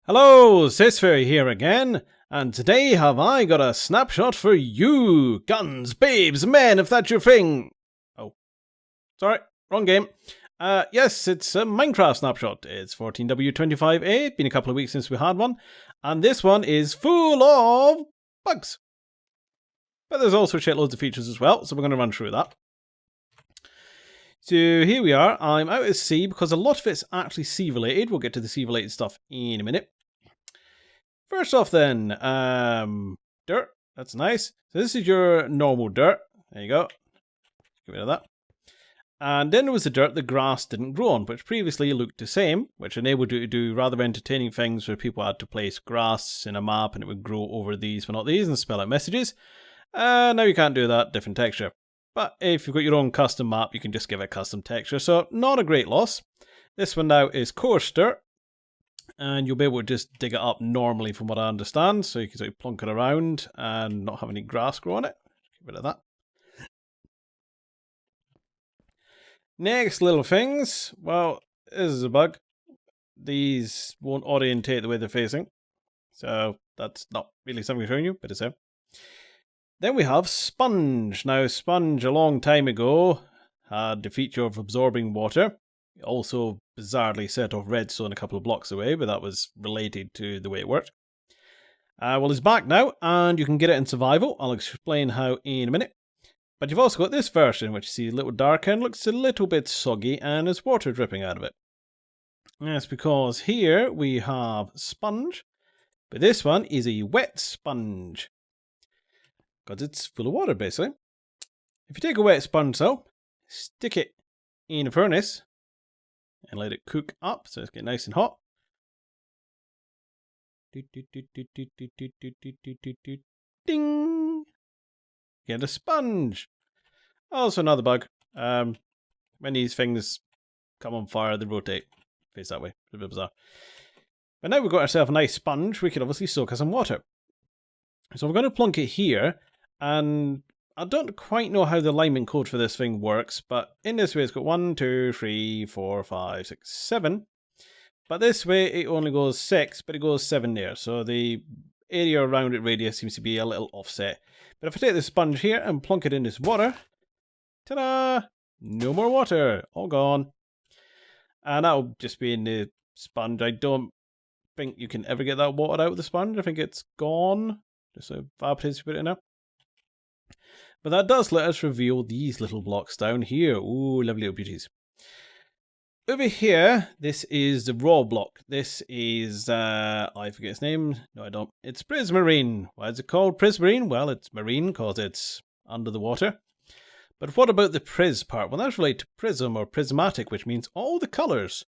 Hello, sysfailure here again, and today have I got a snapshot for you! Guns, babes, men, if that's your thing! Oh, sorry, wrong game. Yes, it's a Minecraft snapshot. It's 14W25A, been a couple of weeks since we had one, and this one is full of bugs. But there's also shitloads of features as well, so we're going to run through that. So here we are, I'm out at sea because a lot of it's actually sea related. We'll get to the sea related stuff in a minute. First off then, dirt, that's nice. So this is your normal dirt, there you go, get rid of that. And then there was the dirt the grass didn't grow on, which previously looked the same, which enabled you to do rather entertaining things where people had to place grass in a map and it would grow over these but not these and spell out messages. Now you can't do that, different texture. But if you've got your own custom map, you can just give it a custom texture, so not a great loss. This one now is coarse dirt, and you'll be able to just dig it up normally from what I understand, so you can sort of plonk it around and not have any grass grow on it. Get rid of that. Next little things, well, this is a bug. These won't orientate the way they're facing, so that's not really something I'm showing you, but it's there. Then we have Sponge. Now, Sponge, a long time ago, had the feature of absorbing water. It also bizarrely set off redstone a couple of blocks away, but that was related to the way it worked. Well, it's back now, and you can get it in survival. I'll explain how in a minute. But you've also got this version, which you see a little darker and looks a little bit soggy, and there's water dripping out of it. That's because here we have Sponge, but this one is a wet sponge. Because it's full of water, basically. If you take a wet sponge, though, stick it in a furnace and let it cook up so it's get nice and hot. Ding! Get a sponge. Also another bug. When these things come on fire, they rotate. Face that way. It's a bit bizarre. But now we've got ourselves a nice sponge, we can obviously soak in some water. So we're going to plonk it here. And I don't quite know how the alignment code for this thing works, but in this way it's got 1, 2, 3, 4, 5, 6, 7. But this way it only goes 6, but it goes 7 there. So the area around it radius seems to be a little offset. But if I take this sponge here and plonk it in this water, ta-da! No more water, all gone. And that'll just be in the sponge. I don't think you can ever get that water out of the sponge. I think it's gone. Just evaporates a bit now. But that does let us reveal these little blocks down here. Ooh, lovely little beauties. Over here, this is the raw block. This is, I forget its name. No, I don't. It's Prismarine. Why is it called Prismarine? Well, it's marine because it's under the water. But what about the Pris part? Well, that's related to prism or prismatic, which means all the colours.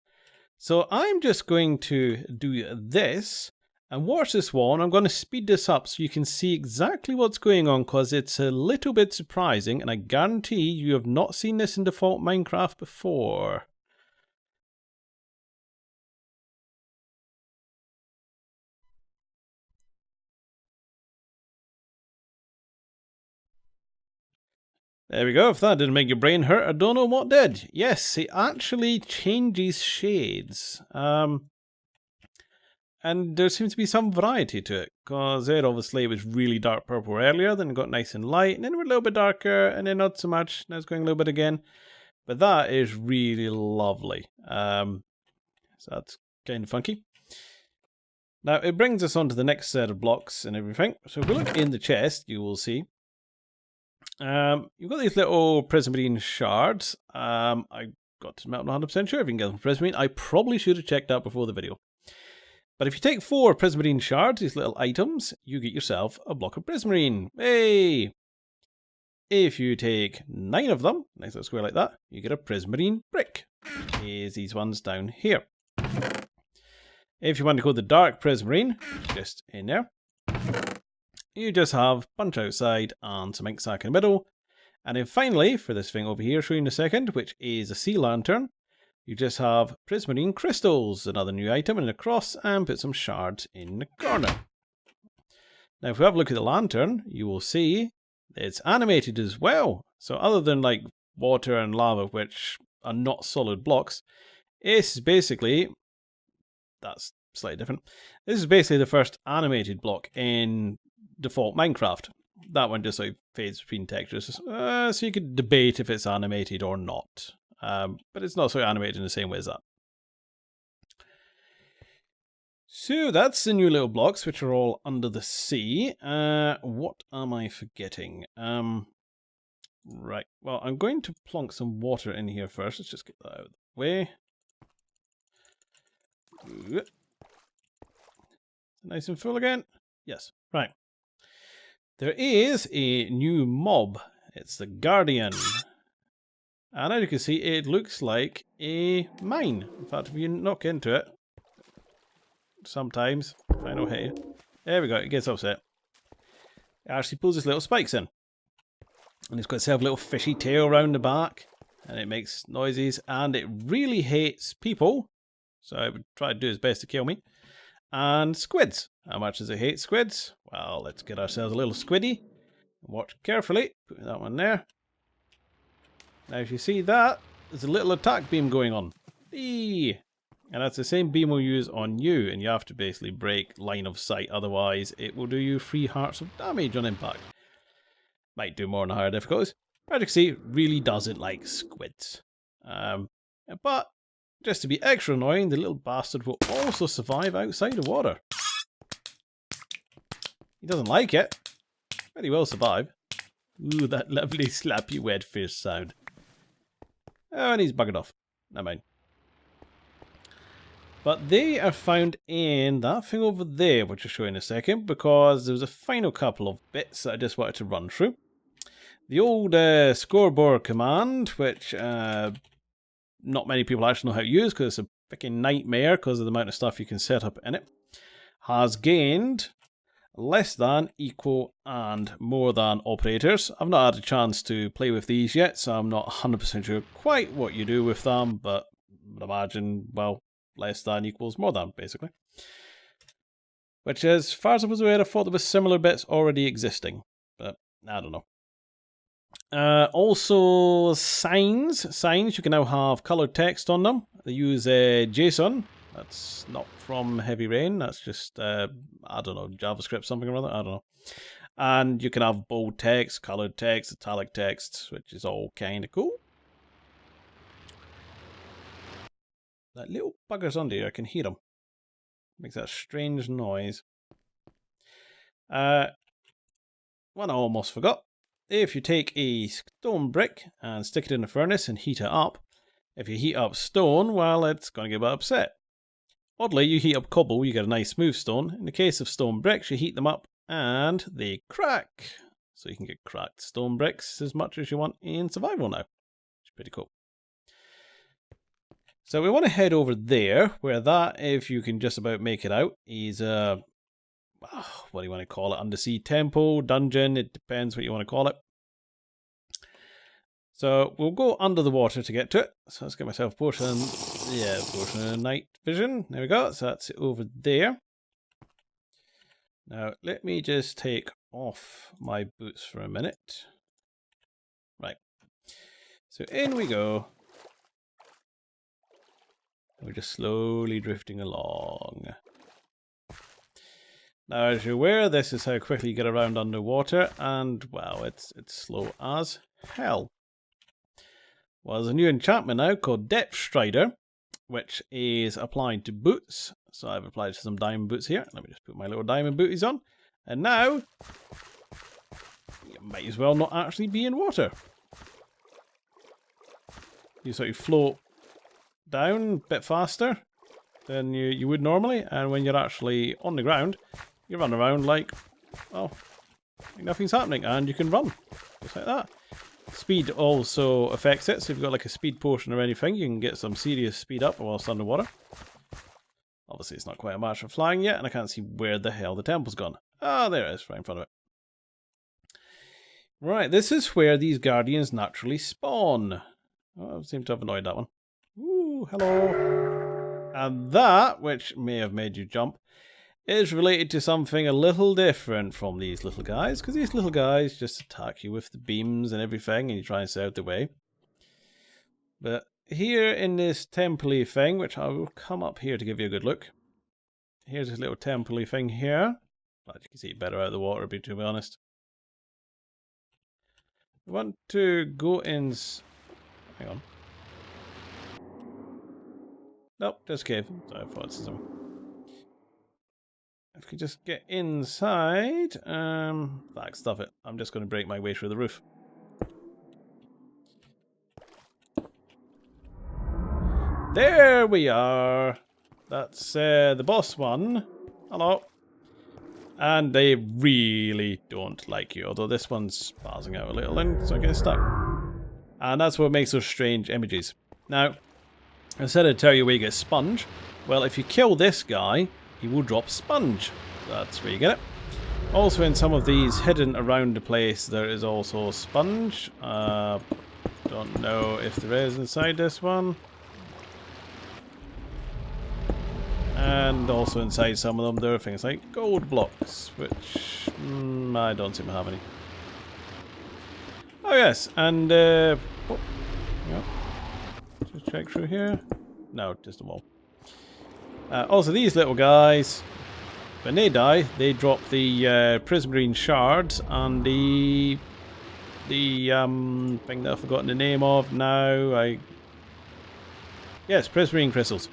So I'm just going to do this. And watch this one, I'm going to speed this up so you can see exactly what's going on because it's a little bit surprising and I guarantee you have not seen this in default Minecraft before. There we go, if that didn't make your brain hurt, I don't know what did. Yes, it actually changes shades. And there seems to be some variety to it, because it obviously was really dark purple earlier, then it got nice and light, and then it went a little bit darker, and then not so much, now it's going a little bit again. But that is really lovely. So that's kind of funky. Now, it brings us on to the next set of blocks and everything. So if we look in the chest, you will see you've got these little prismarine shards. I got to I'm not 100% sure if you can get them from prismarine. I probably should have checked that before the video. But if you take 4 prismarine shards, these little items, you get yourself a block of prismarine. Hey! If you take 9 of them, nice little square like that, you get a prismarine brick. Is these ones down here. If you want to go the dark prismarine, just in there, you just have punch outside and some ink sac in the middle. And then finally, for this thing over here, showing in a second, which is a sea lantern, you just have prismarine crystals, another new item, and across, and put some shards in the corner. Now, if we have a look at the lantern, you will see it's animated as well. So other than like water and lava, which are not solid blocks, it's basically, that's slightly different. This is basically the first animated block in default Minecraft. That one just like fades between textures, so you could debate if it's animated or not. But it's not so animated in the same way as that. So that's the new little blocks, which are all under the sea. What am I forgetting? Right, well, I'm going to plonk some water in here first. Let's just get that out of the way. Nice and full again. Yes, right. There is a new mob. It's the Guardian. And as you can see, it looks like a mine. In fact, if you knock into it, sometimes, if I don't hit you, there we go, it gets upset. It actually pulls its little spikes in. And it's got itself a little fishy tail around the back. And it makes noises. And it really hates people. So it would try to do its best to kill me. And squids. How much does it hate squids? Well, let's get ourselves a little squiddy. Watch carefully. Put that one there. Now if you see that, there's a little attack beam going on. Eee! And that's the same beam we'll use on you. And you have to basically break line of sight. Otherwise, it will do you 3 hearts of damage on impact. Might do more on higher difficulties. As you can see, it really doesn't like squids. But just to be extra annoying, the little bastard will also survive outside of water. He doesn't like it, but he will survive. Ooh, that lovely slappy wet fish sound. Oh, and he's buggered off. Never mind. But they are found in that thing over there, which I'll show you in a second, because there was a final couple of bits that I just wanted to run through. The old scoreboard command, which not many people actually know how to use because it's a freaking nightmare because of the amount of stuff you can set up in it, has gained less than, equal, and more than operators. I've not had a chance to play with these yet, so I'm not 100% sure quite what you do with them, but I would imagine, well, less than equals more than, basically. Which, as far as I was aware, I thought there were similar bits already existing, but I don't know. Also, signs. Signs, you can now have coloured text on them. They use JSON. That's not from Heavy Rain. That's just, I don't know, JavaScript something or other. I don't know. And you can have bold text, coloured text, italic text, which is all kind of cool. That little bugger's under here. I can hear them. Makes that strange noise. One I almost forgot. If you take a stone brick and stick it in the furnace and heat it up, if you heat up stone, well, it's going to get a bit upset. Oddly, you heat up cobble, you get a nice smooth stone. In the case of stone bricks, you heat them up and they crack. So you can get cracked stone bricks as much as you want in survival now. It's pretty cool. So we want to head over there, where that, if you can just about make it out, is what do you want to call it? Undersea temple, dungeon, it depends what you want to call it. So we'll go under the water to get to it. So let's get myself potion. Yeah, potion of night vision. There we go. So that's it over there. Now let me just take off my boots for a minute. Right. So in we go. We're just slowly drifting along. Now, as you're aware, this is how quickly you get around underwater, and, well, it's slow as hell. Well, there's a new enchantment now called Depth Strider, which is applied to boots. So I've applied some diamond boots here. Let me just put my little diamond booties on. And now, you might as well not actually be in water. You sort of float down a bit faster than you would normally, and when you're actually on the ground, you run around like, well, nothing's happening, and you can run just like that. Speed also affects it, so if you've got like a speed potion or anything, you can get some serious speed up whilst underwater. Obviously it's not quite a match for flying yet, and I can't see where the hell the temple's gone. Ah, there it is, right in front of it. Right, this is where these guardians naturally spawn. Oh, I seem to have annoyed that one. Ooh, hello. And that, which may have made you jump, is related to something a little different from these little guys, because these little guys just attack you with the beams and everything, and you try and stay out the way. But here in this temple-y thing, which I will come up here to give you a good look, here's this little temple-y thing here. Well, you can see it better out of the water, to be honest. We want to go in... Hang on. Nope, just cave. Sorry, I thought it was something. If we just get inside... Fuck, stuff it. I'm just going to break my way through the roof. There we are. That's the boss one. Hello. And they really don't like you, although this one's spazzing out a little and so I get stuck. And that's what makes those strange images. Now, instead of tell you where you get sponge, well, if you kill this guy, he will drop sponge. That's where you get it. Also, in some of these hidden around the place, there is also sponge. Don't know if there is inside this one. And also inside some of them there are things like gold blocks, which I don't seem to have any. Oh yes, and yeah. Just check through here. No, just a wall. Also these little guys, when they die, they drop the prismarine shards and the thing that I've forgotten the name of now. Yes, prismarine crystals.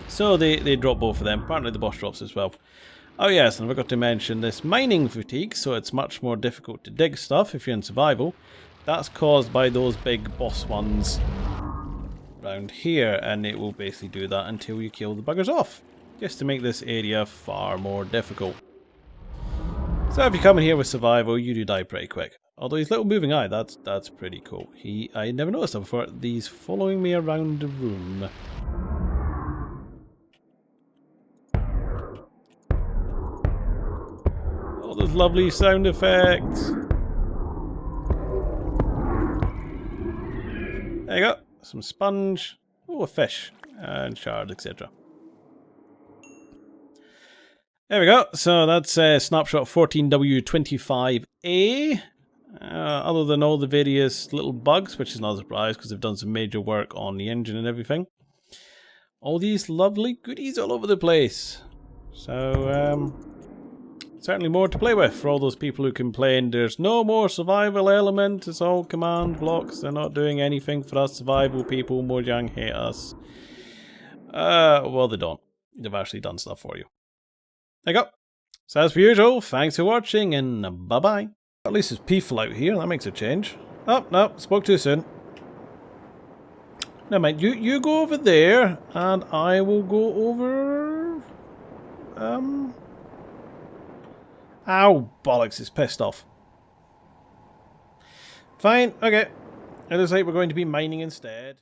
So they drop both of them. Apparently the boss drops as well. Oh yes, and I forgot to mention this mining fatigue, so it's much more difficult to dig stuff if you're in survival. That's caused by those big boss ones around here, and it will basically do that until you kill the buggers off, just to make this area far more difficult. So if you come in here with survival, you do die pretty quick. Although his little moving eye, that's pretty cool. I never noticed that before. He's following me around the room. Those lovely sound effects. There you go. Some sponge. Oh, a fish. And shard, etc. There we go. So that's Snapshot 14W25A. Other than all the various little bugs, which is not a surprise because they've done some major work on the engine and everything. All these lovely goodies all over the place. So, certainly more to play with for all those people who complain there's no more survival element, it's all command blocks, they're not doing anything for us survival people, Mojang hate us. Well they don't. They've actually done stuff for you. There you go. So as per usual, thanks for watching and bye bye. At least it's peaceful out here, that makes a change. Oh, no, spoke too soon. Never mind, you go over there and I will go over... Ow, bollocks, it's pissed off. Fine, okay. It looks like we're going to be mining instead.